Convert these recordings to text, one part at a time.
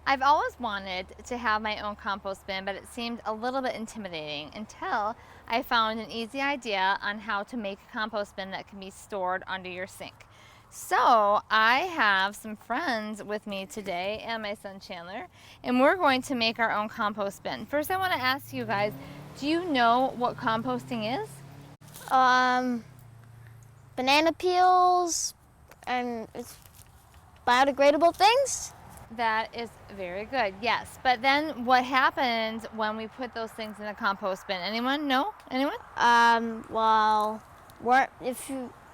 I've always wanted to have my own compost bin, but it seemed a little bit intimidating until I found an easy idea on how to make a compost bin that can be stored under your sink. So I have some friends with me today and my son Chandler, and we're going to make our own compost bin. First, I want to ask you guys, do you know what composting is? Banana peels and it's biodegradable things. That is very good, yes. But then what happens when we put those things in the compost bin? Anyone know? Anyone?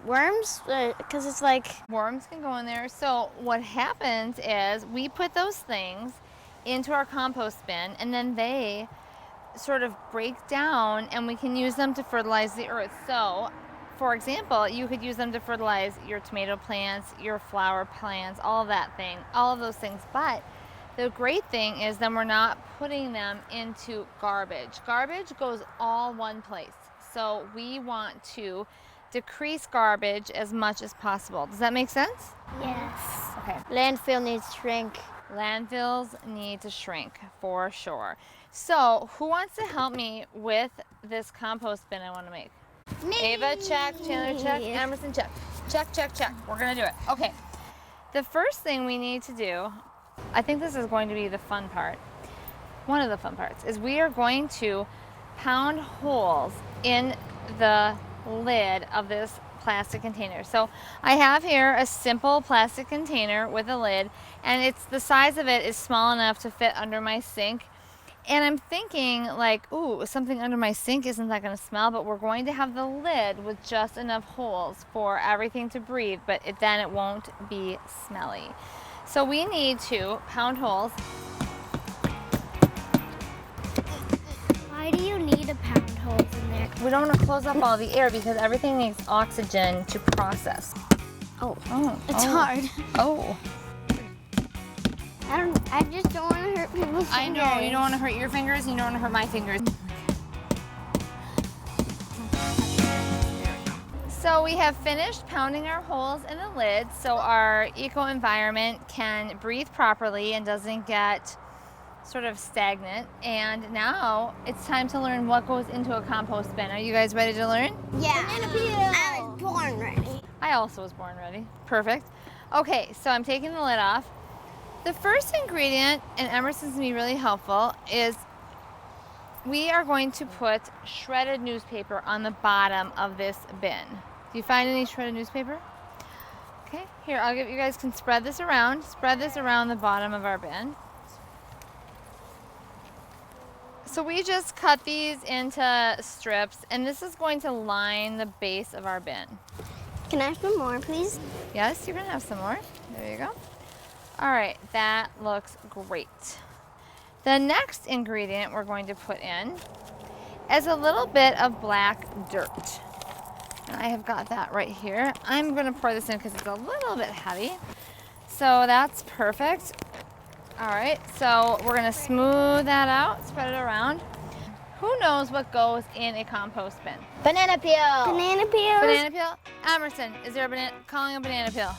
Worms, because it's like Worms can go in there. So what happens is we put those things into our compost bin and then they sort of break down and we can use them to fertilize the earth. So for example, you could use them to fertilize your tomato plants, your flower plants, all of those things. But the great thing is then we're not putting them into garbage. Garbage goes all one place. So we want to decrease garbage as much as possible. Does that make sense? yes. Okay. Landfill needs to shrink. Landfills need to shrink for sure. So who wants to help me with this compost bin I want to make? Me. Ava, check. Chandler, check. Emerson, check. Check, check, check. We're going to do it. Okay. The first thing we need to do, I think this is going to be the fun part. One of the fun parts is we are going to pound holes in the lid of this plastic container. So I have here a simple plastic container with a lid, and it's the size of it is small enough to fit under my sink. And I'm thinking like, ooh, something under my sink isn't that going to smell, but we're going to have the lid with just enough holes for everything to breathe, but then it won't be smelly. So we need to pound holes. Why do you need to pound holes in there? We don't want to close up all the air because everything needs oxygen to process. Oh, It's hard. Oh. I just don't want to hurt people's fingers. I know, you don't want to hurt your fingers, you don't want to hurt my fingers. So we have finished pounding our holes in the lid so our eco-environment can breathe properly and doesn't get sort of stagnant. And now it's time to learn what goes into a compost bin. Are you guys ready to learn? Yeah. Banana peel. I was born ready. I also was born ready. Perfect. Okay, so I'm taking the lid off. The first ingredient, and Emerson's gonna be really helpful, is we are going to put shredded newspaper on the bottom of this bin. Do you find any shredded newspaper? Okay, here, you guys can spread this around. Spread this around the bottom of our bin. So we just cut these into strips, and this is going to line the base of our bin. Can I have some more, please? Yes, you're gonna have some more. There you go. All right, that looks great. The next ingredient we're going to put in is a little bit of black dirt. And I have got that right here. I'm gonna pour this in because it's a little bit heavy. So that's perfect. All right, so we're gonna smooth that out, spread it around. Who knows what goes in a compost bin? Banana peel. Banana peel. Banana peel? Emerson, is there a banana, calling a banana peel?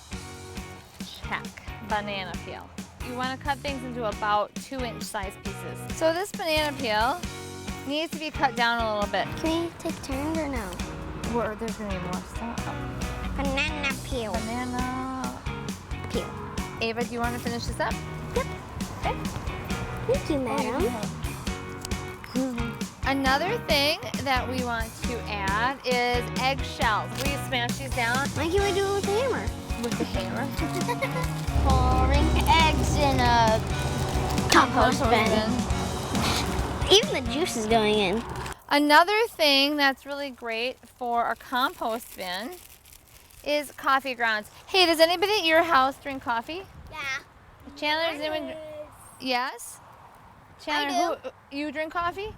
Check, banana peel. You wanna cut things into about 2-inch size pieces. So this banana peel needs to be cut down a little bit. Can we take turns or no? There's gonna be more stuff. Banana peel. Banana Peel. Ava, do you wanna finish this up? Yep. Okay. Thank you, madam. Another thing that we want to add is eggshells. Will you smash these down Why can't we do it with a hammer? with the hammer? Pouring eggs in a compost bin. Even the juice is going in. Another thing that's really great for a compost bin is coffee grounds. Hey, does anybody at your house drink coffee? Yeah. Chandler, does anyone? Yes? Chandler, you drink coffee?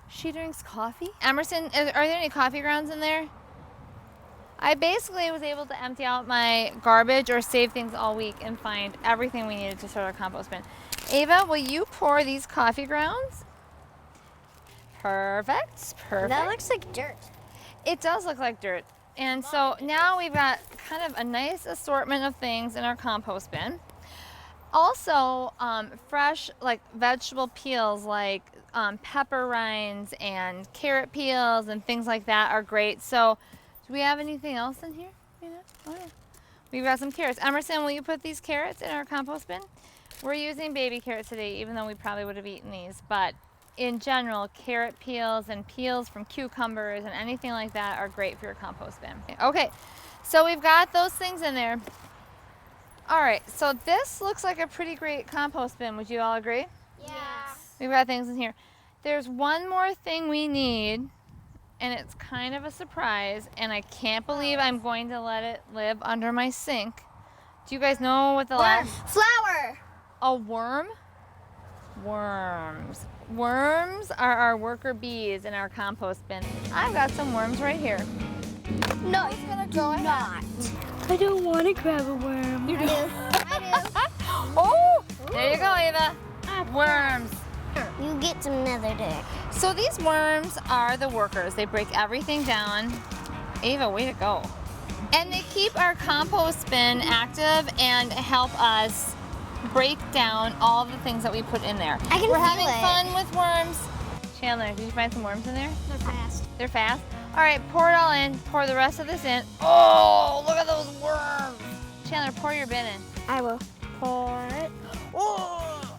She drinks coffee? Emerson, are there any coffee grounds in there? I basically was able to empty out my garbage or save things all week and find everything we needed to start our compost bin. Ava, will you pour these coffee grounds? Perfect, perfect. That looks like dirt. It does look like dirt. And so now we've got kind of a nice assortment of things in our compost bin. Also, fresh like vegetable peels like pepper rinds and carrot peels and things like that are great. So do we have anything else in here? Oh yeah. We've got some carrots. Emerson, will you put these carrots in our compost bin? We're using baby carrots today, even though we probably would have eaten these. But in general, carrot peels and peels from cucumbers and anything like that are great for your compost bin. Okay, so we've got those things in there. All right, so this looks like a pretty great compost bin. Would you all agree? Yeah. We've got things in here. There's one more thing we need, and it's kind of a surprise, and I can't believe I'm going to let it live under my sink. Do you guys know what the last... Flour. A worm? Worms. Worms are our worker bees in our compost bin. I've got some worms right here. No, he's gonna go not. I don't want to grab a worm. I do. Oh, there you go, Ava. Worms. You get some nether dick. So these worms are the workers. They break everything down. Ava, way to go. And they keep our compost bin active and help us break down all the things that we put in there. I can We're feel having it. fun with worms. Chandler, did you find some worms in there? They're fast. They're fast. All right, pour it all in. Pour the rest of this in. Oh, look at those worms. Chandler, pour your bin in. I will. Pour it. Oh.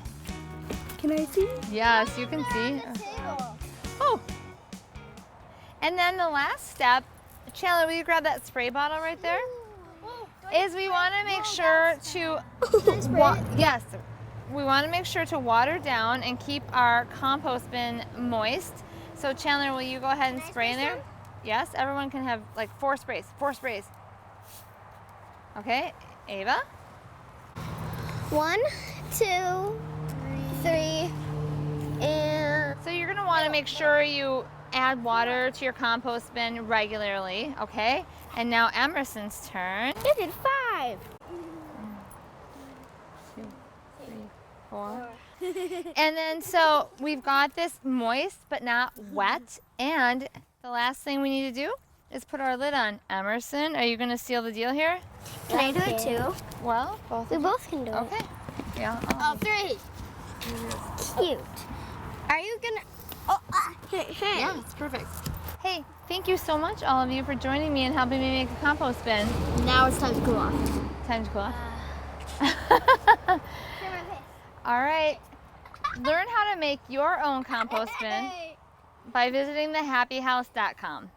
Can I see? Yes, you can see. Oh. And then the last step, Chandler, will you grab that spray bottle right there? Is we want to make sure to yes, we want to make sure to water down and keep our compost bin moist. So Chandler, will you go ahead and spray in there? Yes, everyone can have like 4 sprays. 4 sprays. Okay, Ava. 1, 2, 3, and So you're gonna want to make sure you add water to your compost bin regularly, okay? And now Emerson's turn. you did 5. 2, 3, 4. And then so we've got this moist but not wet. And the last thing we need to do is put our lid on. Emerson, are you gonna seal the deal here? Can I do it too? Well, both. We both can do Okay. it. Yeah. Oh, 3. Cute. Are you gonna? Oh, hey. Yeah, it's perfect. Hey, thank you so much, all of you, for joining me and helping me make a compost bin. Now it's time to cool off. Time to cool off. All right. Learn how to make your own compost bin by visiting thehappyhouse.com.